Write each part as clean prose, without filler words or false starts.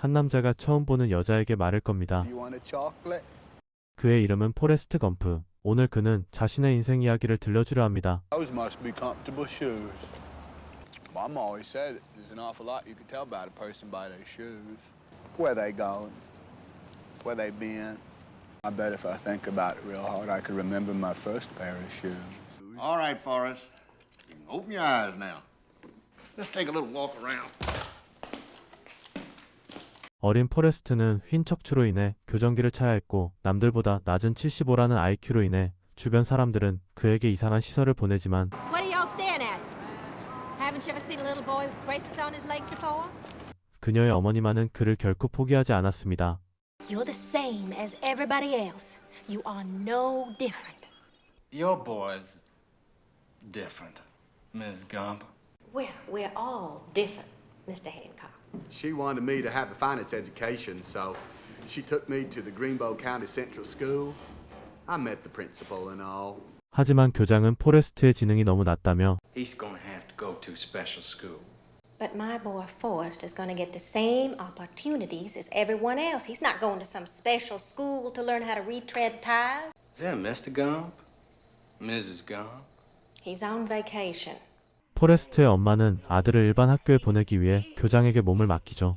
한 남자가 처음 보는 여자에게 말할 겁니다. You want a chocolate? 그의 이름은 포레스트 검프. 오늘 그는 자신의 인생 이야기를 들려주려 합니다. Those must be comfortable shoes. Mom always said there's an awful lot you can tell about a person by their shoes. Where they going? Where they been? I bet if I think about it real hard, I could remember my first pair of shoes. All right, Forrest. You can open your eyes now. Let's take a little walk around. 어린 포레스트는 휜 척추로 인해 교정기를 차야 했고 남들보다 낮은 75라는 IQ로 인해 주변 사람들은 그에게 이상한 시선을 보내지만 What are y'all staring at? Haven't you ever seen a little boy with braces on his legs before? 그녀의 어머니만은 그를 결코 포기하지 않았습니다. You're the same as everybody else. You are no different. Your boy's different, Ms. Gump. Well, we're all different, Mr. Hancock. She wanted me to have the finest education, so she took me to the Greenbow County Central School. I met the principal and all. 하지만 교장은 포레스트의 지능이 너무 낮다며 He's gonna have to go to special school. But my boy Forrest is going to get the same opportunities as everyone else. He's not going to some special school to learn how to retread ties. Is that Mr. Gump? Mrs. Gump? He's on vacation. 포레스트의 엄마는 아들을 일반 학교에 보내기 위해 교장에게 몸을 맡기죠.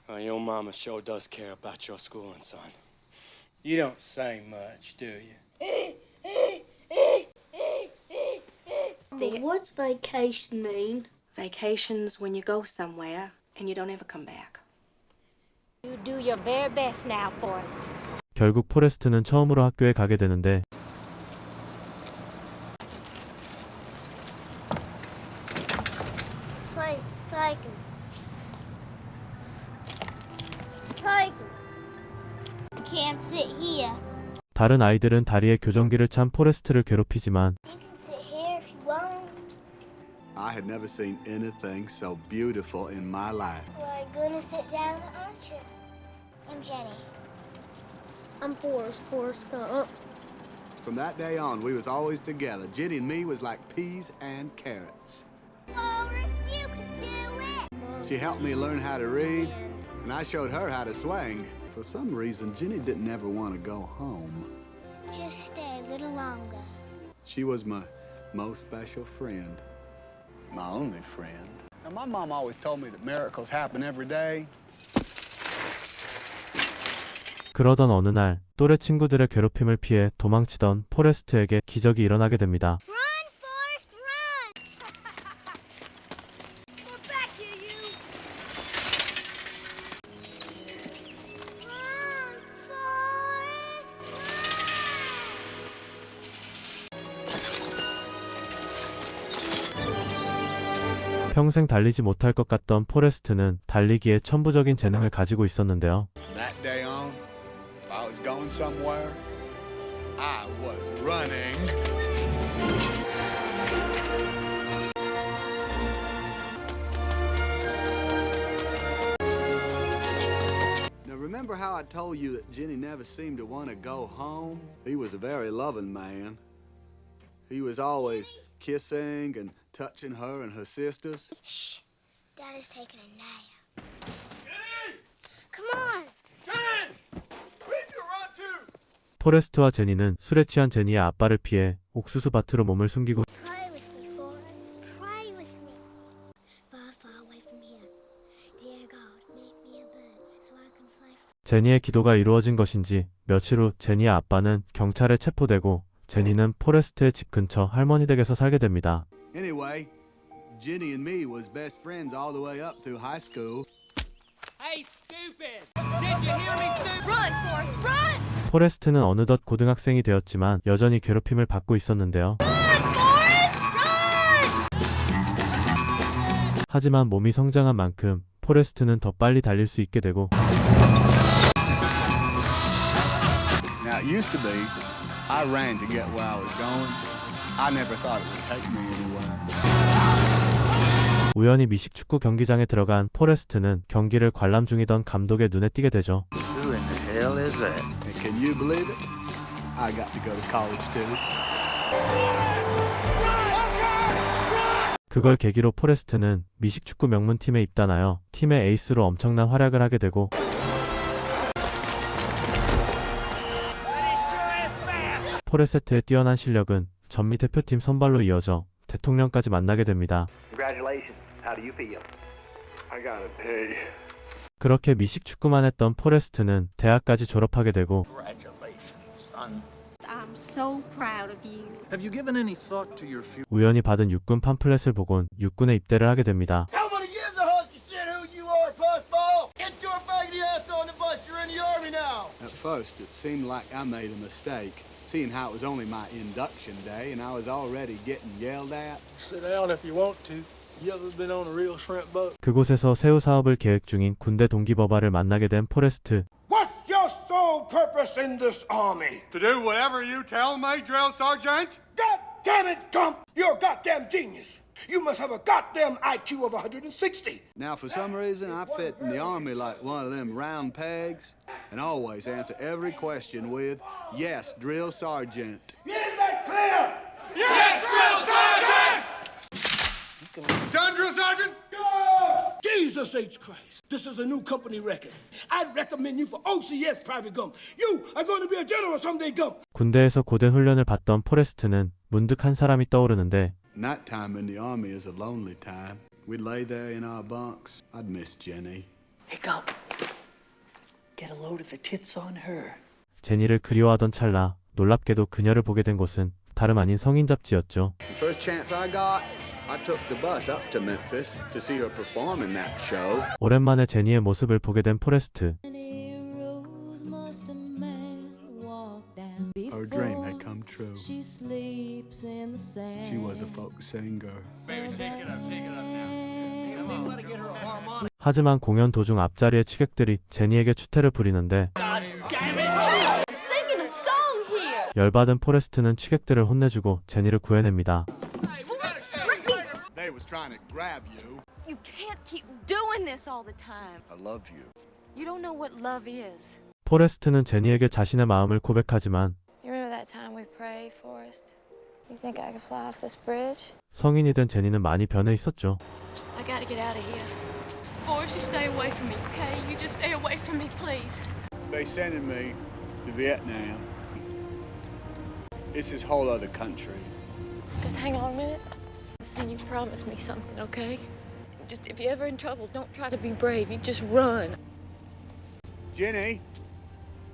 Your mama sure does care about your schooling, son. You don't say much, do you? But what's vacation mean? Vacation's when you go somewhere and you don't ever come back. You do your very best now, Forrest. 결국 포레스트는 처음으로 학교에 가게 되는데 Striking. Striking. Can't sit here. 다른 아이들은 다리에 교정기를 찬 포레스트를 괴롭히지만 You can sit here if you want. I had never seen anything so beautiful in my life. Well, you're gonna sit down, aren't you? I'm Jenny. I'm Forrest Gump. From that day on, we was always together. Jenny and me was like peas and carrots. Forrest, you can do it. She helped me learn how to read, and I showed her how to swing. For some reason, Jenny didn't ever want to go home. Just stay a little longer. She was my most special friend. My only friend. Now, my mom always told me that miracles happen every day. 그러던 어느 날 또래 친구들의 괴롭힘을 피해 도망치던 포레스트에게 기적이 일어나게 됩니다. Run, Forrest, run! We're back here, you! Run, Forrest, run! 평생 달리지 못할 것 같던 포레스트는 달리기에 천부적인 재능을 가지고 있었는데요. From that day on, if I was going somewhere, I was running. Now remember how I told you that Jenny never seemed to want to go home? He was a very loving man. He was always kissing and touching her and her sisters. Shh! Daddy's taking a nap. Come on! 포레스트와 제니는 술에 취한 제니의 아빠를 피해 옥수수 밭으로 몸을 숨기고 Pray with me, Forrest. Pray with me. Far, far away from here. Dear God, make me a bird so I can fly. 제니의 기도가 이루어진 것인지 며칠 후 제니의 아빠는 경찰에 체포되고 제니는 포레스트의 집 근처 할머니 댁에서 살게 됩니다. Anyway, Jenny and me was best friends all the way up through high school. Hey, stupid! Did you hear me, stupid? Run, Forrest, run! 포레스트는 어느덧 고등학생이 되었지만 여전히 괴롭힘을 받고 있었는데요. 하지만 몸이 성장한 만큼 포레스트는 더 빨리 달릴 수 있게 되고 Now, it used to be, I ran to get where I was going. I never thought it would take me anywhere. 우연히 미식축구 경기장에 들어간 포레스트는 경기를 관람 중이던 감독의 눈에 띄게 되죠. Who in the hell is that? And can you believe it? I got to go to college too. 그걸 계기로 포레스트는 미식축구 명문팀에 입단하여 팀의 에이스로 엄청난 활약을 하게 되고 포레세트의 뛰어난 실력은 전미 대표팀 선발로 이어져 대통령까지 만나게 됩니다. Congratulations. How do you feel? I gotta pay. 그렇게 미식축구만 했던 포레스트는 대학까지 졸업하게 되고 I'm so proud of you. Have you given any thought to your future? 우연히 받은 육군 팜플렛을 보곤 육군에 입대를 하게 됩니다. Nobody gives a husky shit who you are, pussball. Get your faggoty ass on the bus. You're in the army now. At first, it seemed like I made a mistake, seeing how it was only my induction day and I was already getting yelled at. Sit down if you want to. You ever been on a real shrimp boat? 그곳에서 새우 사업을 계획 중인 군대 동기버바를 만나게 된 포레스트. What's your sole purpose in this army? To do whatever you tell me, drill sergeant. God damn it, Gump! You're a goddamn genius. You must have a goddamn IQ of 160. Now, for some reason, I fit in the army like one of them round pegs and always answer every question with, yes, drill sergeant. Is that clear? Yes, drill sergeant! Done, drill sergeant? Jesus H. Christ. This is a new company record. I'd recommend you for OCS, Private Gump. You are going to be a general someday, Gump. 군대에서 고된 훈련을 받던 포레스트는 문득 한 사람이 떠오르는데 Nighttime in the army is a lonely time. We'd lay there in our bunks. I'd miss Jenny. Hey, Gump. Get a load of the tits on her. 제니를 그리워하던 찰나 놀랍게도 그녀를 보게 된 곳은 다름 아닌 성인 잡지였죠. The first chance I got, I took the bus up to Memphis to see her perform in that show. 오랜만에 제니의 모습을 보게 된 포레스트. Her dream had come true. She was a folk singer. 하지만 공연 도중 앞자리의 취객들이 제니에게 추태를 부리는데 Singing a song here. 열받은 포레스트는 취객들을 혼내주고 제니를 구해냅니다. They was trying to grab you. You can't keep doing this all the time. I love you. You don't know what love is. 포레스트는 제니에게 자신의 마음을 고백하지만 You remember that time we prayed, Forrest? You think I could fly off this bridge? 성인이 된 제니는 많이 변해 있었죠. I gotta get out of here. Forrest, you stay away from me, okay? You just stay away from me, please. They sending me to Vietnam. It's this whole other country. Just hang on a minute. Listen, you promised me something, okay? Just if you're ever in trouble, don't try to be brave. You just run. Jenny,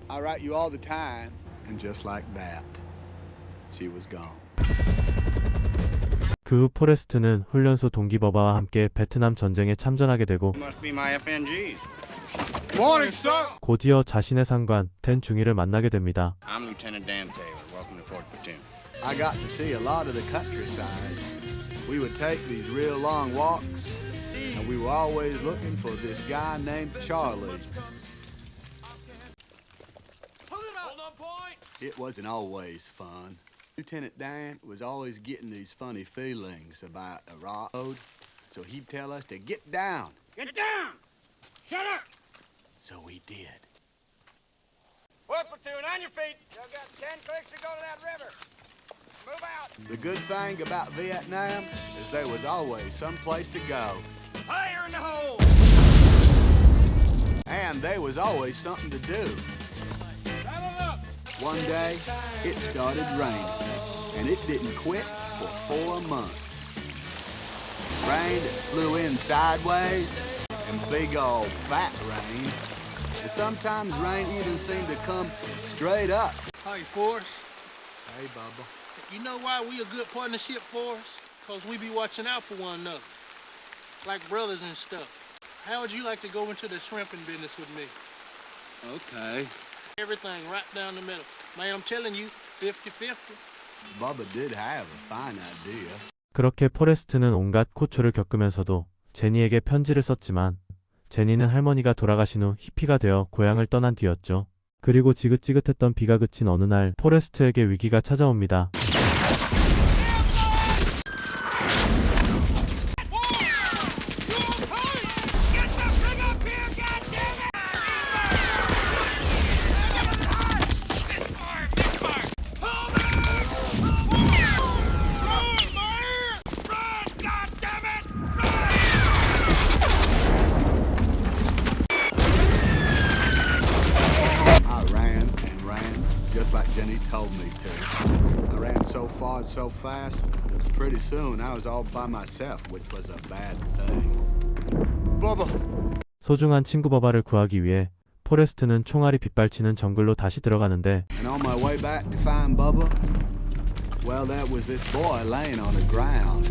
I write you all the time. And just like that, she was gone. 그 후 포레스트는 훈련소 동기버바와 함께 베트남 전쟁에 참전하게 되고 Must be my FNGs. Morning, sir. 곧이어 자신의 상관 댄 중위를 만나게 됩니다. I'm Lieutenant Dan Taylor. Welcome to Fort Platoon. I got to see a lot of the countryside. We would take these real long walks, and we were always looking for this guy named Charlie. It wasn't always fun. Lieutenant Dan was always getting these funny feelings about a road, so he'd tell us to get down. Get down! Shut up! So we did. Fort Platoon, on your feet. Y'all got 10 clicks to go to that river. Move out. The good thing about Vietnam is there was always some place to go. Fire in the hole! And there was always something to do. One day, it started raining, and it didn't quit for 4 months. Rain that flew in sideways, and big old fat rain. And sometimes rain even seemed to come straight up. Hey, Forrest. Hey, Bubba. You know why we a good partnership, Forrest? Because we be watching out for one another. Like brothers and stuff. How would you like to go into the shrimping business with me? Okay. Everything right down the middle. Man, I'm telling you, 50-50. Bubba did have a fine idea. 그렇게 포레스트는 온갖 고초를 겪으면서도 제니에게 편지를 썼지만 제니는 할머니가 돌아가신 후 히피가 되어 고향을 떠난 뒤였죠. 그리고 지긋지긋했던 비가 그친 어느 날 포레스트에게 위기가 찾아옵니다. told me to. I ran so far and so fast that pretty soon I was all by myself, which was a bad thing. Bubba! 소중한 친구 버바를 구하기 위해 포레스트는 총알이 빗발치는 정글로 다시 들어가는데 And on my way back to find Bubba, well, there was this boy laying on the ground.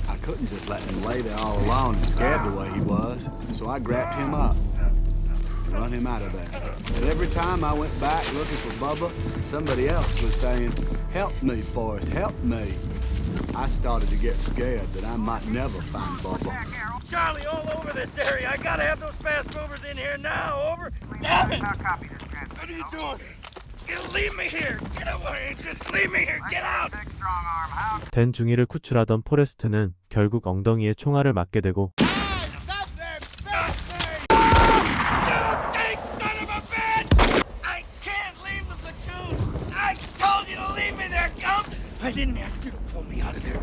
I couldn't just let him lay there all alone and scared the way he was, so I grabbed him up and run him out of there. And every time I went back looking for Bubba, somebody else was saying, "Help me, Forrest, help me." I started to get scared that I might never find Bubba. Charlie, all over this area. I gotta have those fast movers in here now. Over. Damn it! What are you doing? Leave me here. Get away. Just leave me here. Get out. 된 중이를 구출하던 포레스트는 결국 엉덩이에 총알을 맞게 되고 I didn't ask you to pull me out of there.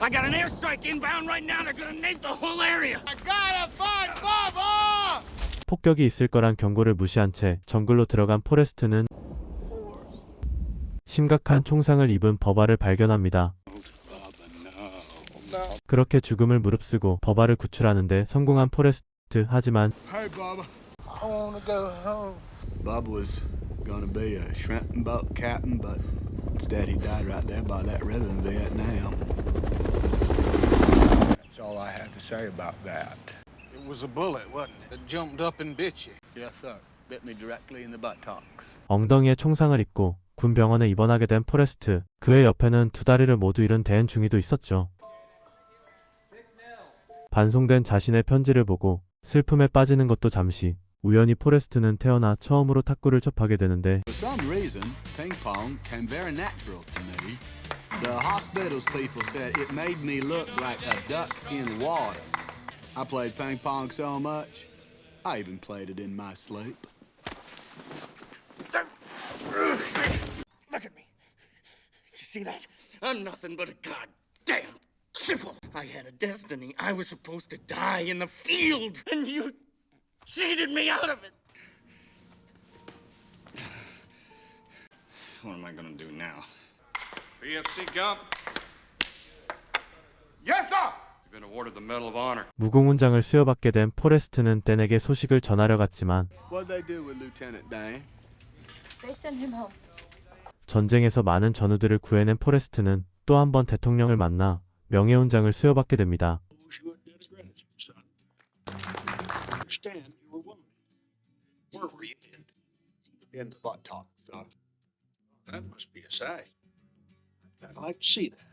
I got an airstrike inbound right now. They're gonna nade the whole area. I gotta find Bubba! 폭격이 있을 거란 경고를 무시한 채 정글로 들어간 포레스트는 심각한 총상을 입은 버바를 발견합니다. 그렇게 죽음을 무릅쓰고 버바를 구출하는데 성공한 포레스트. 하지만 Hey, Bubba. I wanna go home. Bubba was gonna be a shrimp and boat captain, but instead he died right there by that river in Vietnam. That's all I have to say about that. It was a bullet, wasn't it? It jumped up and bit you. Yes, sir. Bit me directly in the buttocks. 엉덩이에 총상을 입고 군 병원에 입원하게 된 포레스트. 그의 옆에는 두 다리를 모두 잃은 댄 중이도 있었죠. 반송된 자신의 편지를 보고 슬픔에 빠지는 것도 잠시. 우연히 포레스트는 태어나 처음으로 탁구를 접하게 되는데 For some reason, ping pong came very natural to me. The hospital's people said it made me look like a duck in water. I played ping pong so much, I even played it in my sleep. Look at me. You see that? I'm nothing but a goddamn cripple. I had a destiny. I was supposed to die in the field, and you cheated me out of it. What am I gonna do now? BFC Gump. Yes, sir! You've been awarded the Medal of Honor. 무공훈장을 수여받게 된 포레스트는 댄에게 소식을 전하려 갔지만 What'd they do with Lieutenant Dan? They sent him home. 전쟁에서 많은 전우들을 구해낸 포레스트는 또 한 번 대통령을 만나 명예훈장을 수여받게 됩니다. Understand you were wounded. Where were you hit? In the buttocks, sir. That must be a sight. I'd like to see that.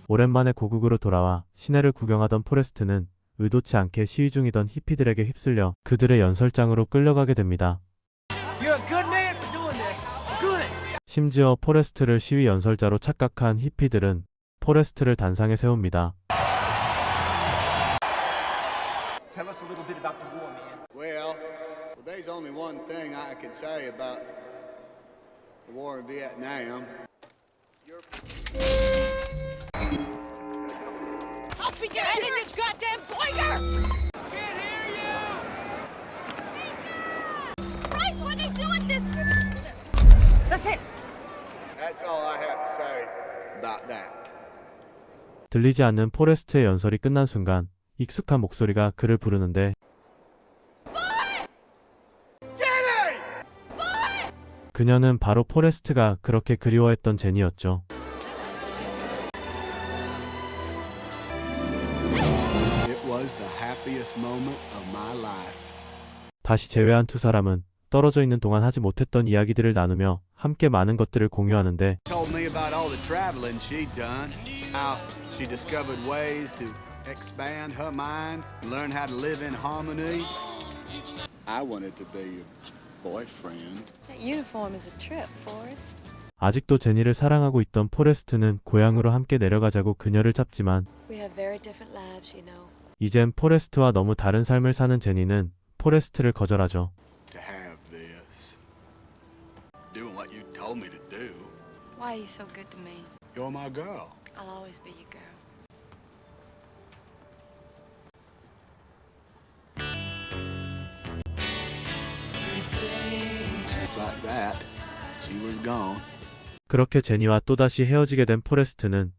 오랜만에 고국으로 돌아와 시내를 구경하던 포레스트는 의도치 않게 시위 중이던 히피들에게 휩쓸려 그들의 연설장으로 끌려가게 됩니다. You're a good man for doing this. Good. 심지어 포레스트를 시위 연설자로 착각한 히피들은 포레스트를 단상에 세웁니다. Tell us a little bit about the war, man. Well, there's only one thing I can say about the war in Vietnam. I'll beat your head in this goddamn pointer! Can't hear you! Bryce, what are they doing this? That's it! That's all I have to say about that. 들리지 않는 포레스트의 연설이 끝난 순간 익숙한 목소리가 그를 부르는데 그녀는 바로 포레스트가 그렇게 그리워했던 제니였죠. It was the happiest moment of my life. 다시 재회한 두 사람은 떨어져 있는 동안 하지 못했던 이야기들을 나누며 함께 많은 것들을 공유하는데 Told me about all the traveling she'd done, how she discovered ways to expand her mind, learn how to live in harmony. I wanted to be your boyfriend. That uniform is a trip, Forrest. 아직도 제니를 사랑하고 있던 포레스트는 고향으로 함께 내려가자고 그녀를 잡지만 We have very different lives, you know. 이젠 포레스트와 너무 다른 삶을 사는 제니는 포레스트를 거절하죠. To have this. Doing what you told me to do. Why are you so good to me? You're my girl. I'll always be your girl. Just like that, she was gone. 그렇게 제니와 또다시 헤어지게 된 포레스트는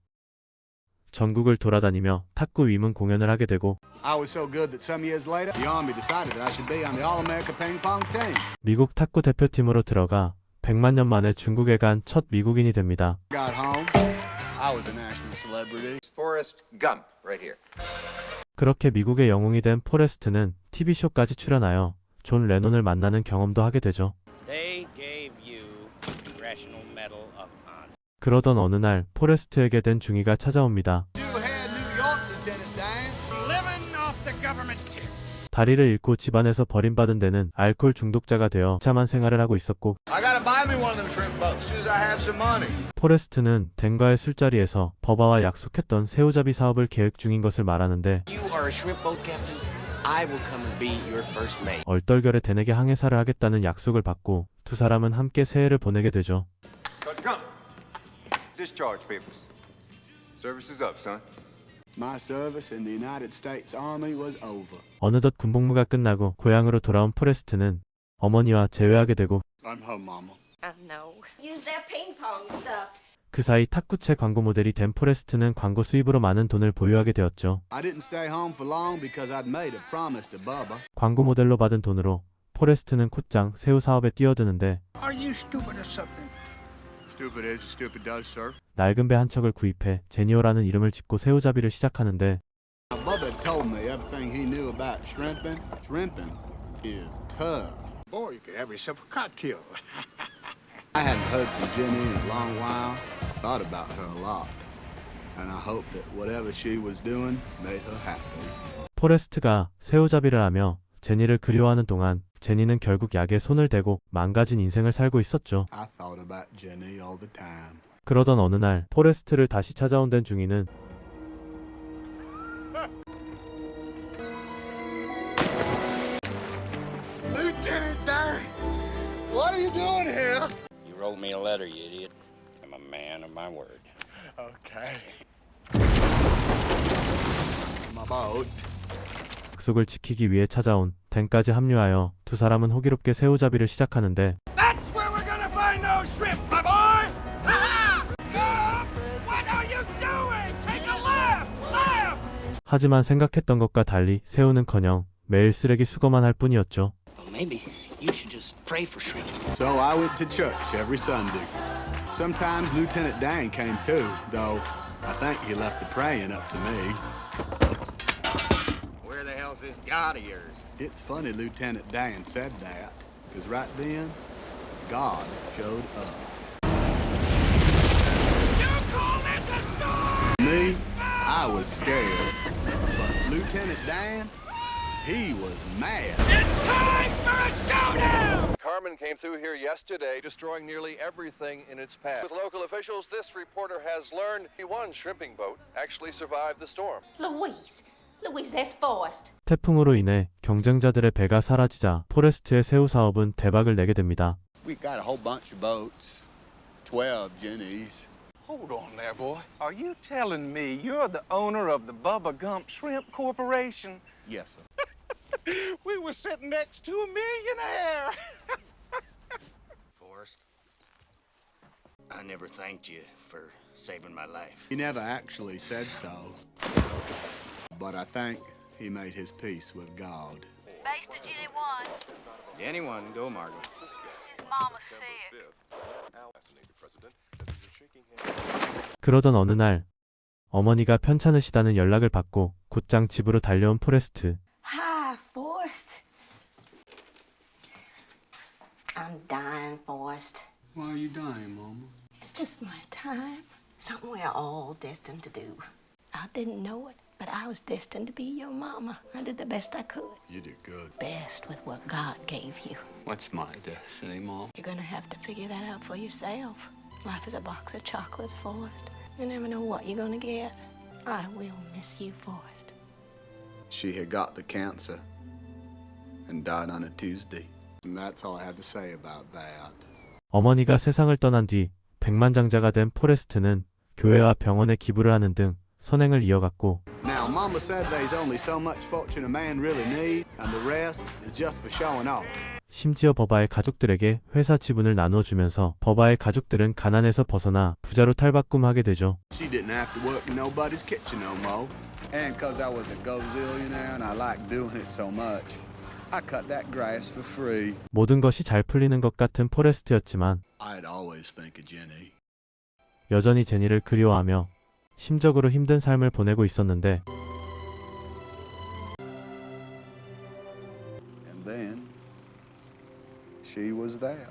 전국을 돌아다니며 탁구 위문 공연을 하게 되고 I was so good that some years later, the Army decided that I should be on the All-America Ping Pong team. 미국 탁구 대표팀으로 들어가 100만 년 만에 중국에 간 첫 미국인이 됩니다. Got home, I was a national celebrity. Forrest Gump, right here. 그렇게 미국의 영웅이 된 포레스트는 TV쇼까지 출연하여 존 레논을 만나는 경험도 하게 되죠. They gave you Congressional Medal of Honor. 그러던 어느 날 포레스트에게 된 중이가 찾아옵니다. You had New York, Lieutenant Dan. Living off the government tip. 다리를 잃고 집안에서 버림받은 데는 알코올 중독자가 되어 비참한 생활을 하고 있었고 I gotta buy me one of them shrimp boats as soon as I have some money. 포레스트는 댄과의 술자리에서 버바와 약속했던 새우잡이 사업을 계획 중인 것을 말하는데 You are a shrimp boat captain. I will come and be your first mate. 얼떨결에 댄에게 항해사를 하겠다는 약속을 받고 두 사람은 함께 새해를 보내게 되죠. Sergeant Gump. Discharge papers. Service is up, son. My service in the United States Army was over. 어느덧 군복무가 끝나고 고향으로 돌아온 포레스트는 어머니와 재회하게 되고 I'm home, Mama. I know. Use that ping pong stuff. 그 사이 탁구채 광고 모델이 된 포레스트는 광고 수입으로 많은 돈을 보유하게 되었죠. I didn't stay home for long because I'd made a promise to Bubba. 광고 모델로 받은 돈으로 포레스트는 곧장 새우 사업에 뛰어드는데 Are you stupid or something? Stupid as stupid does, sir. 낡은 배 한 척을 구입해 제니오라는 이름을 짓고 새우잡이를 시작하는데 Bubba told me everything he knew about shrimping. Shrimping is tough. Boy, you could have yourself a cocktail. I hadn't heard from Jenny in a long while. I thought about her a lot. And I hope that whatever she was doing made her happy. 포레스트가 새우잡이를 하며 제니를 그리워하는 동안 제니는 결국 약에 손을 대고 망가진 인생을 살고 있었죠. I thought about Jenny all the time. 그러던 어느 날 포레스트를 다시 찾아온 댄 중이는 Lieutenant Dan, what are you doing here? You wrote me a letter, you idiot. I'm a man of my word. Okay. My boat. 약속을 지키기 위해 찾아온 댄까지 합류하여 두 사람은 호기롭게 새우잡이를 시작하는데 That's where we're gonna find those shrimp, my boy! Gump! What are you doing? Take a left! Left! 하지만 생각했던 것과 달리 새우는커녕 매일 쓰레기 수거만 할 뿐이었죠. Well, maybe you should just pray for shrimp. So I went to church every Sunday. Sometimes Lieutenant Dan came too, though I think he left the praying up to me. Where the hell's this God of yours? It's funny Lieutenant Dan said that, because right then, God showed up. You called it the storm! Me, I was scared. But Lieutenant Dan, he was mad. It's time for a showdown! Carmen came through here yesterday, destroying nearly everything in its path. With local officials, this reporter has learned one shrimping boat actually survived the storm. Louise, there's Forrest. 태풍으로 인해 경쟁자들의 배가 사라지자 포레스트의 새우 사업은 대박을 내게 됩니다. We got a whole bunch of boats, 12 Jennies. Hold on there, boy. Are you telling me you're the owner of the Bubba Gump Shrimp Corporation? Yes, sir. We were sitting next to a millionaire. Forrest, I never thanked you for saving my life. He never actually said so. But I think he made his peace with God. Base to Jenny 1. Jenny 1, go, Margot. His mama said. 그러던 어느 날 어머니가 편찮으시다는 연락을 받고 곧장 집으로 달려온 포레스트. Hi, Forrest. I'm dying, Forrest. Why are you dying, Mama? It's just my time. Something we're all destined to do. I didn't know it, but I was destined to be your mama. I did the best I could. You did good. Best with what God gave you. What's my destiny, Mom? You're gonna have to figure that out for yourself. Life is a box of chocolates, Forrest. You never know what you're gonna get. I will miss you, Forrest. She had got the cancer and died on a Tuesday. And that's all I have to say about that. 어머니가 세상을 떠난 뒤 백만장자가 된 포레스트는 교회와 병원에 기부를 하는 등 선행을 이어갔고 Now, Mama said there's only so much fortune a man really needs, and the rest is just for showing off. 심지어 버바의 가족들에게 회사 지분을 나누어 주면서 버바의 가족들은 가난에서 벗어나 부자로 탈바꿈하게 되죠. She didn't have to work in nobody's kitchen no more. And because I was a gazillionaire and I liked doing it so much, I cut that grass for free. 모든 것이 잘 풀리는 것 같은 포레스트였지만 I'd always think of Jenny. 여전히 제니를 그리워하며 심적으로 힘든 삶을 보내고 있었는데 And then she was there.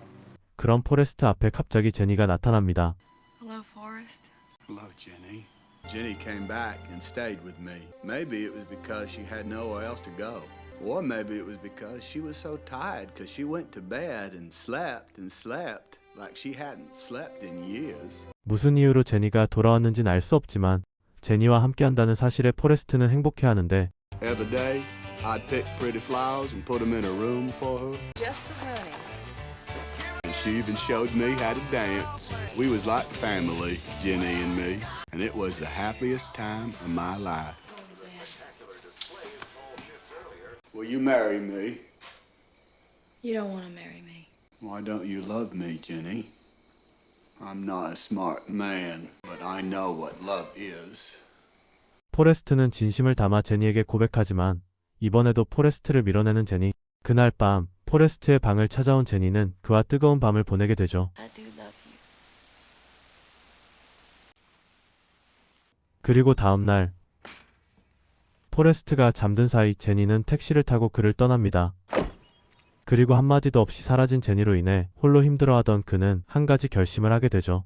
그런 포레스트 앞에 갑자기 제니가 나타납니다. Hello, Forrest. Hello, Jenny. Jenny came back and stayed with me. Maybe it was because she had nowhere else to go. Or maybe it was because she was so tired because she went to bed and slept like she hadn't slept in years. 무슨 이유로 제니가 돌아왔는지는 알 수 없지만 제니와 함께한다는 사실에 포레스트는 행복해하는데 Every day, I'd pick pretty flowers and put them in a room for her. Just for honey. And she even showed me how to dance. We was like family, Jenny and me. And it was the happiest time of my life. Will you marry me? You don't want to marry me. Why don't you love me, Jenny? I'm not a smart man, but I know what love is. 포레스트는 진심을 담아 제니에게 고백하지만 이번에도 포레스트를 밀어내는 제니. 그날 밤 포레스트의 방을 찾아온 제니는 그와 뜨거운 밤을 보내게 되죠. I do love you. 그리고 다음 날 포레스트가 잠든 사이 제니는 택시를 타고 그를 떠납니다. 그리고 한마디도 없이 사라진 제니로 인해 홀로 힘들어하던 그는 한 가지 결심을 하게 되죠.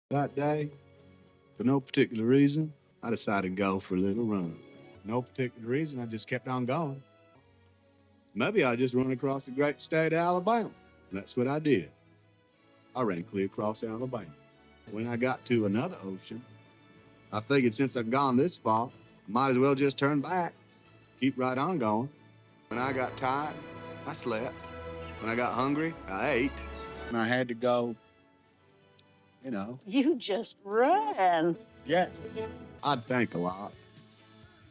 That day, for no particular reason, I decided to go for a little run. No particular reason, I just kept on going. Maybe I just run across the great state of Alabama. That's what I did. I ran clear across Alabama. When I got to another ocean, I figured since I'd gone this far, I might as well just turn back, keep right on going. When I got tired, I slept. When I got hungry, I ate. When I had to go, you know. You just ran. Yeah. I'd think a lot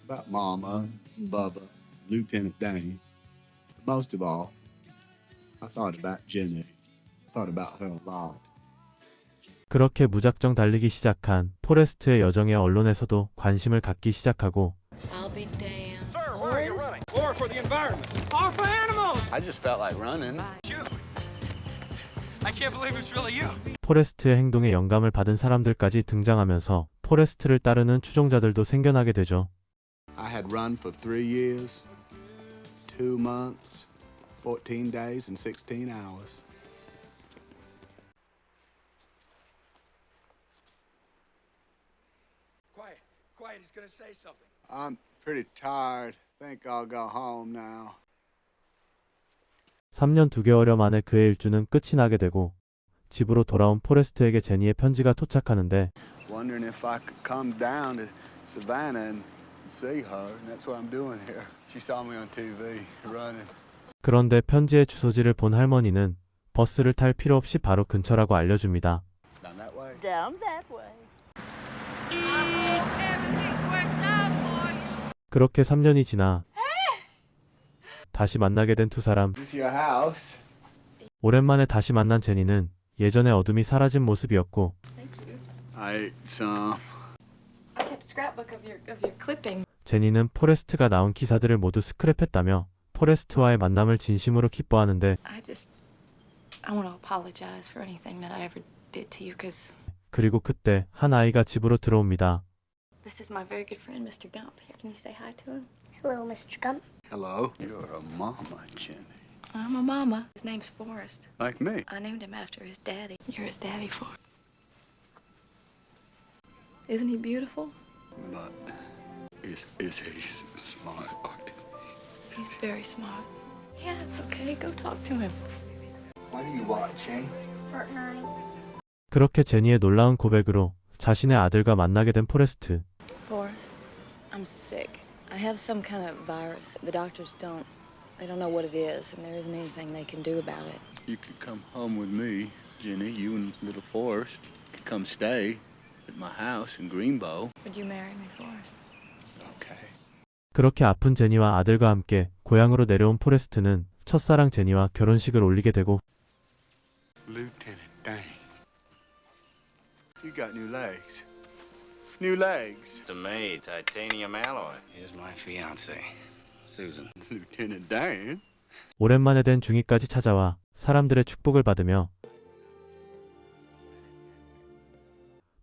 about Mama, Bubba, Lieutenant Danny. But most of all, I thought about Jenny. I thought about her a lot. 그렇게 무작정 달리기 시작한 포레스트의 여정에 언론에서도 관심을 갖기 시작하고 I'll be damned. Sir, where are you running? Or for the environment. Or for animals. I just felt like running. You. I can't believe it's really you. 포레스트의 행동에 영감을 받은 사람들까지 등장하면서 포레스트를 따르는 추종자들도 생겨나게 되죠. I had run for 3 years, 2 months, 14 days, and 16 hours. Quiet, he's gonna say something. I'm pretty tired. Think I'll go home now. 3년 2개월여 만에 그의 일주는 끝이 나게 되고 집으로 돌아온 포레스트에게 제니의 편지가 도착하는데 Wondering if I could come down to Savannah and see her. And that's what I'm doing here. She saw me on TV running. 그런데 편지의 주소지를 본 할머니는 버스를 탈 필요 없이 바로 근처라고 알려줍니다. Down that way. Down that way. 그렇게 3년이 지나 다시 만나게 된 두 사람. This your house? 오랜만에 다시 만난 제니는 예전의 어둠이 사라진 모습이었고 I ate some. I kept a scrapbook of your clipping. 제니는 포레스트가 나온 기사들을 모두 스크랩했다며 포레스트와의 만남을 진심으로 기뻐하는데 I want to apologize for anything that I ever did to you because 그리고 그때 한 아이가 집으로 들어옵니다. this is my very good friend, Mr. Gump. Here, can you say hi to him? Hello, Mr. Gump. Hello. You're a mama, Jenny. I'm a mama. His name's Forrest. Like me. I named him after his daddy. You're his daddy, Forrest. Isn't he beautiful? But is he smart? He's very smart. Yeah, it's okay. Go talk to him. What are you watching? Fortnite. 그렇게 제니의 놀라운 고백으로 자신의 아들과 만나게 된 포레스트. Forrest, I'm sick. I have some kind of virus. The doctors they don't know what it is, and there isn't anything they can do about it. You could come home with me, Jenny. You and little Forrest could come stay at my house in Greenbow. Would you marry me, Forrest? Okay. 그렇게 아픈 제니와 아들과 함께 고향으로 내려온 포레스트는 첫사랑 제니와 결혼식을 올리게 되고 Lieutenant Dane. You got new legs. New legs. To me, titanium alloy. Here's my fiance, Susan. Lieutenant Dane? 오랜만에 된 중이까지 찾아와 사람들의 축복을 받으며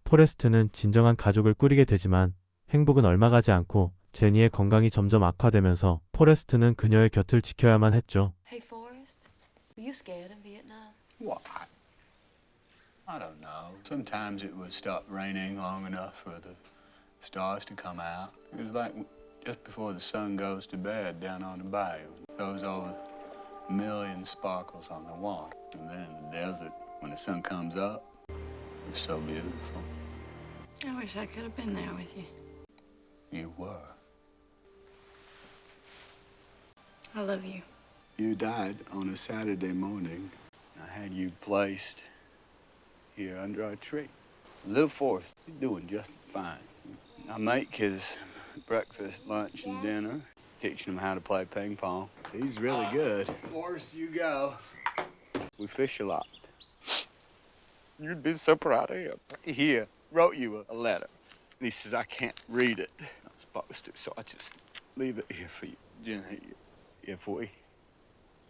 포레스트는 진정한 가족을 꾸리게 되지만 행복은 얼마 가지 않고 제니의 건강이 점점 악화되면서 포레스트는 그녀의 곁을 지켜야만 했죠. Hey, Forrest, were you scared in Vietnam? Why? I don't know. Sometimes it would stop raining long enough for the stars to come out. It was like just before the sun goes to bed down on the bayou. Those old million sparkles on the water. And then in the desert, when the sun comes up, it's so beautiful. I wish I could have been there with you. You were. I love you. You died on a Saturday morning. I had you placed here under our tree. Little Forrest, he's doing just fine. I make his breakfast, lunch, and dinner, teaching him how to play ping pong. He's really good. Forrest, you go. We fish a lot. You'd be so proud of him. He wrote you a letter, and he says, I can't read it. I'm not supposed to, so I just leave it here for you. Jenny, if we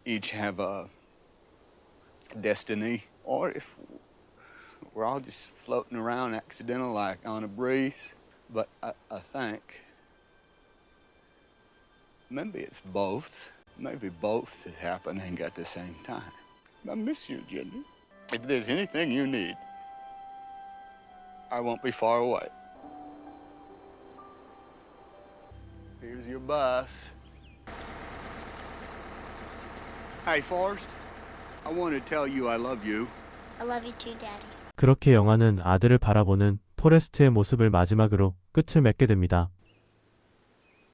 each have a destiny, or if we're all just floating around accidental like on a breeze. But I think maybe it's both. Maybe both is happening at the same time. I miss you, Jenny. If there's anything you need, I won't be far away. Here's your bus. Hey, Forrest. I want to tell you I love you. I love you too, Daddy. 그렇게 영화는 아들을 바라보는 포레스트의 모습을 마지막으로 끝을 맺게 됩니다.